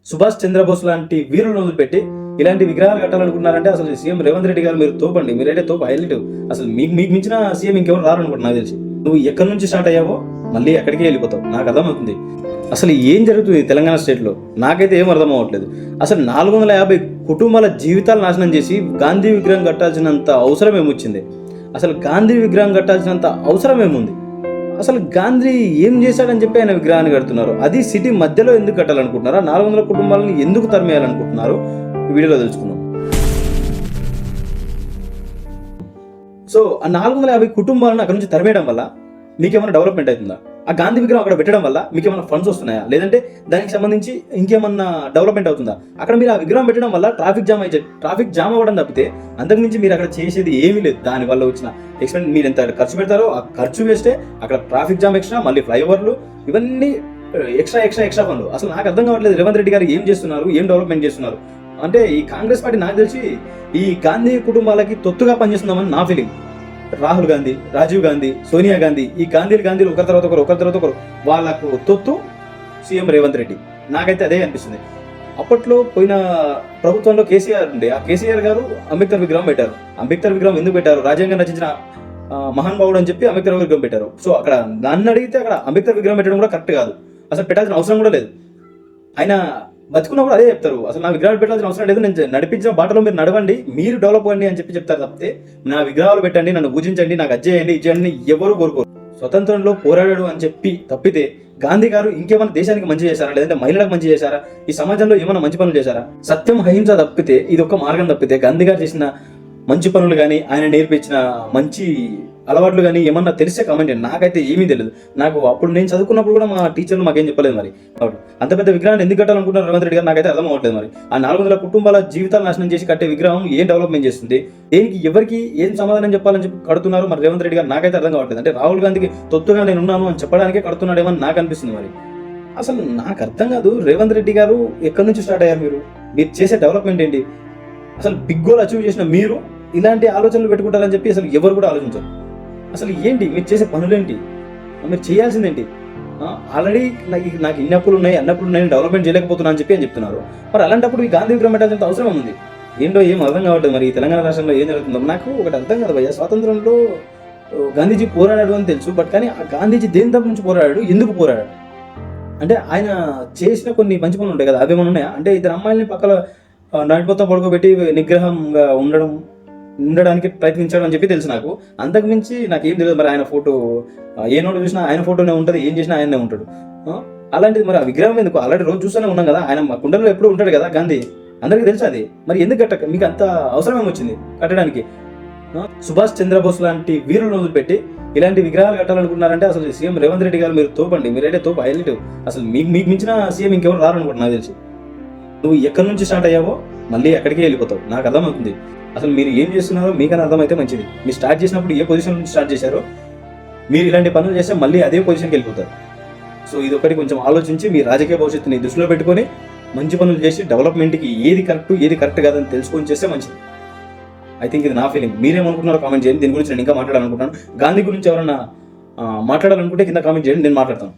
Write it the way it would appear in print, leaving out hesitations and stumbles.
సుభాష్ చంద్రబోస్ లాంటి వీరులను వదిలిపెట్టి ఇలాంటి విగ్రహాలు కట్టాలనుకుంటున్నారంటే అసలు సీఎం రేవంత్ రెడ్డి గారు మీరు తోపండి. మీరైతే తోపు హైలైట్. అసలు మీకు మించిన సీఎం ఇంకెవరు రారనుకుంటున్నా నాకు తెలిసి. నువ్వు ఎక్కడి నుంచి స్టార్ట్ అయ్యావో మళ్ళీ ఎక్కడికే వెళ్ళిపోతావు. నాకు అర్థమవుతుంది అసలు ఏం జరుగుతుంది తెలంగాణ స్టేట్లో. నాకైతే ఏం అర్థం అవ్వట్లేదు. అసలు 450 కుటుంబాల జీవితాలు నాశనం చేసి గాంధీ విగ్రహం కట్టాల్సినంత అవసరం ఏమొచ్చింది? అసలు గాంధీ విగ్రహం కట్టాల్సినంత అవసరం ఏముంది? అసలు గాంధీ ఏం చేశాడని చెప్పి ఆయన విగ్రహాన్ని కడుతున్నారు. అది సిటీ మధ్యలో ఎందుకు కట్టాలనుకుంటున్నారా? 400 కుటుంబాలను ఎందుకు తరిమేయాలనుకుంటున్నారు? వీడియోలో తెలుసుకున్నాం. సో ఆ 450 కుటుంబాలను అక్కడ నుంచి తరిమేయడం వల్ల మీకేమైనా డెవలప్మెంట్ అవుతుందా? ఆ గాంధీ విగ్రహం అక్కడ పెట్టడం వల్ల మీకు ఏమైనా ఫండ్స్ వస్తున్నాయా? లేదంటే దానికి సంబంధించి ఇంకేమన్నా డెవలప్మెంట్ అవుతుందా? అక్కడ మీరు ఆ విగ్రహం పెట్టడం వల్ల ట్రాఫిక్ జామ్ అవ్వడం తప్పితే అంతకుమించి మీరు అక్కడ చేసేది ఏమీ లేదు. దానివల్ల వచ్చిన ఎక్స్పెన్స్ మీరు ఎంత ఖర్చు పెడతారో ఆ ఖర్చు వేస్తే అక్కడ ట్రాఫిక్ జామ్ ఎక్స్ట్రా, మళ్ళీ ఫ్లైఓవర్లు, ఇవన్నీ ఎక్స్ట్రా పనులు. అసలు నాకు అర్థం కావట్లేదు రేవంత్ రెడ్డి గారు ఏం చేస్తున్నారు, ఏం డెవలప్మెంట్ చేస్తున్నారు. అంటే ఈ కాంగ్రెస్ పార్టీ నాకు తెలిసి ఈ గాంధీ కుటుంబాలకి తొత్తుగా పనిచేస్తున్నామని నా ఫీలింగ్. రాహుల్ గాంధీ, రాజీవ్ గాంధీ, సోనియా గాంధీ, ఈ గాంధీలు ఒకరి తర్వాత ఒకరు వాళ్ళకు తొత్తు సీఎం రేవంత్ రెడ్డి. నాకైతే అదే అనిపిస్తుంది. అప్పట్లో పోయిన ప్రభుత్వంలో కేసీఆర్ ఉండే, ఆ కేసీఆర్ గారు అంబేద్కర్ విగ్రహం పెట్టారు. అంబేద్కర్ విగ్రహం ఎందుకు పెట్టారు? రాజ్యాంగం రచించిన మహానుభావుడు అని చెప్పి అంబేద్కర్ విగ్రహం పెట్టారు. సో అక్కడ నన్ను అడిగితే అక్కడ అంబేద్కర్ విగ్రహం పెట్టడం కూడా కరెక్ట్ కాదు. అసలు పెట్టాల్సిన అవసరం కూడా లేదు. ఆయన బతుకున్నా కూడా అదే చెప్తారు. అసలు నా విగ్రహాలు పెట్టాల్సిన అవసరం లేదు, నేను నడిపించిన బాటలో మీరు నడవండి, మీరు డెవలప్ అవ్వండి అని చెప్పి చెప్తారు తప్పితే నా విగ్రహాలు పెట్టండి, నన్ను పూజించండి, నాకు అజ్జేయండి, ఇచ్చేయండి ఎవరు కోరుకోరు. స్వతంత్రంలో పోరాడాడు అని చెప్పి తప్పితే గాంధీ గారు ఇంకేమైనా దేశానికి మంచి చేశారా? లేదంటే మహిళలకు మంచి చేశారా? ఈ సమాజంలో ఏమైనా మంచి పనులు చేశారా? సత్యం అహింస తప్పితే ఇది ఒక మార్గం తప్పితే గాంధీ గారు చేసిన మంచి పనులు కానీ ఆయన నేర్పించిన మంచి అలవాట్లు కానీ ఏమన్నా తెలిసే కామెంట్. నాకైతే ఏమీ తెలియదు. నాకు అప్పుడు నేను చదువుకున్నప్పుడు కూడా మా టీచర్లు మాకేం చెప్పలేదు. మరి అంత పెద్ద విగ్రహాన్ని ఎందుకు కట్టాలనుకుంటున్నారు రేవంత్ రెడ్డి గారు? నాకైతే అర్థం అవ్వట్లేదు. మరి ఆ 400 కుటుంబాల జీవితాలు నాశనం చేసి కట్టే విగ్రహం ఏం డెవలప్మెంట్ చేస్తుంది? దేనికి ఎవరికి ఏం సమాధానం చెప్పాలని చెప్పి కడుతున్నారు మరి రేవంత్ రెడ్డి గారు? నాకైతే అర్థం కావట్లేదు. అంటే రాహుల్ గాంధీకి తొత్తుగా నేను ఉన్నాను అని చెప్పడానికే కడుతున్నాడేమో నాకు అనిపిస్తుంది. మరి అసలు నాకు అర్థం కాదు. రేవంత్ రెడ్డి గారు ఎక్కడి నుంచి స్టార్ట్ అయ్యారు? మీరు చేసే డెవలప్మెంట్ ఏంటి? అసలు బిగ్ గోల్ అచీవ్ చేసిన మీరు ఇలాంటి ఆలోచనలు పెట్టుకుంటారని చెప్పి అసలు ఎవరు కూడా ఆలోచించరు. అసలు ఏంటి మీరు చేసే పనులేంటి? మీరు చేయాల్సిందేంటి? ఆల్రెడీ నాకు ఇన్ని అప్పులు ఉన్నాయి, డెవలప్మెంట్ చేయలేకపోతున్నా అని చెప్తున్నారు. మరి అలాంటప్పుడు ఈ గాంధీ విగ్రహం పెట్టాల్సిన అవసరం ఉంది. ఏంటో ఏం అర్థం కావట్లేదు. మరి ఈ తెలంగాణ రాష్ట్రంలో ఏం జరుగుతుందో నాకు ఒకటి అర్థం కాదు భయ్య. స్వాతంత్రంలో గాంధీజీ పోరాడాడు అని తెలుసు, బట్ కానీ ఆ గాంధీజీ దేని తరపు నుంచి పోరాడాడు, ఎందుకు పోరాడాడు? అంటే ఆయన చేసిన కొన్ని మంచి పనులు ఉంటాయి కదా, అవేమైనా ఉన్నాయా? అంటే ఇద్దరు అమ్మాయిల్ని పక్కన నడిపోతా పడుకోబెట్టి నిగ్రహంగా ఉండడానికి ప్రయత్నించాడు అని చెప్పి తెలుసు నాకు. అంతకుమించి నాకేం తెలియదు. మరి ఆయన ఫోటో ఏ నోటు చూసినా ఆయన ఫోటోనే ఉంటుంది, ఏం చేసినా ఆయనే ఉంటాడు. అలాంటిది మరి ఆ విగ్రహం ఎందుకు? ఆల్రెడీ రోజు చూస్తూనే ఉన్నాం కదా, ఆయన మా కుండలో ఎప్పుడు ఉంటాడు కదా గాంధీ, అందరికీ తెలుసు అది. మరి ఎందుకు కట్ట మీకు అంత అవసరం ఏమొచ్చింది కట్టడానికి? సుభాష్ చంద్రబోస్ లాంటి వీరులను వదిలిపెట్టి ఇలాంటి విగ్రహాలు కట్టాలనుకుంటున్నారంటే అసలు సీఎం రేవంత్ రెడ్డి గారు మీరు తోపండి. మీరైతే తోపు హైలైట్. అసలు మీకు మించిన సీఎం ఇంకెవరు రారనుకుంటున్నా నాకు తెలిసి. నువ్వు ఎక్కడి నుంచి స్టార్ట్ అయ్యావో మళ్ళీ ఎక్కడికే వెళ్ళిపోతావు. నాకు అర్థమవుతుంది. అసలు మీరు ఏం చేస్తున్నారో మీకన్నా అర్థమైతే మంచిది. మీరు స్టార్ట్ చేసినప్పుడు ఏ పొజిషన్ నుంచి స్టార్ట్ చేశారో, మీరు ఇలాంటి పనులు చేస్తే మళ్ళీ అదే పొజిషన్కి వెళ్ళిపోతారు. సో ఇది ఒకటి కొంచెం ఆలోచించి మీ రాజకీయ భవిష్యత్తుని దృష్టిలో పెట్టుకొని మంచి పనులు చేసి డెవలప్మెంట్కి ఏది కరెక్ట్ కాదని తెలుసుకొని చేస్తే మంచిది. ఐ థింక్ ఇది నా ఫీలింగ్. మీరేమనుకుంటున్నారో కామెంట్ చేయండి. దీని గురించి నేను ఇంకా మాట్లాడాలనుకుంటున్నాను. గాంధీ గురించి ఎవరైనా మాట్లాడాలనుకుంటే కింద కామెంట్ చేయండి, నేను మాట్లాడతాను.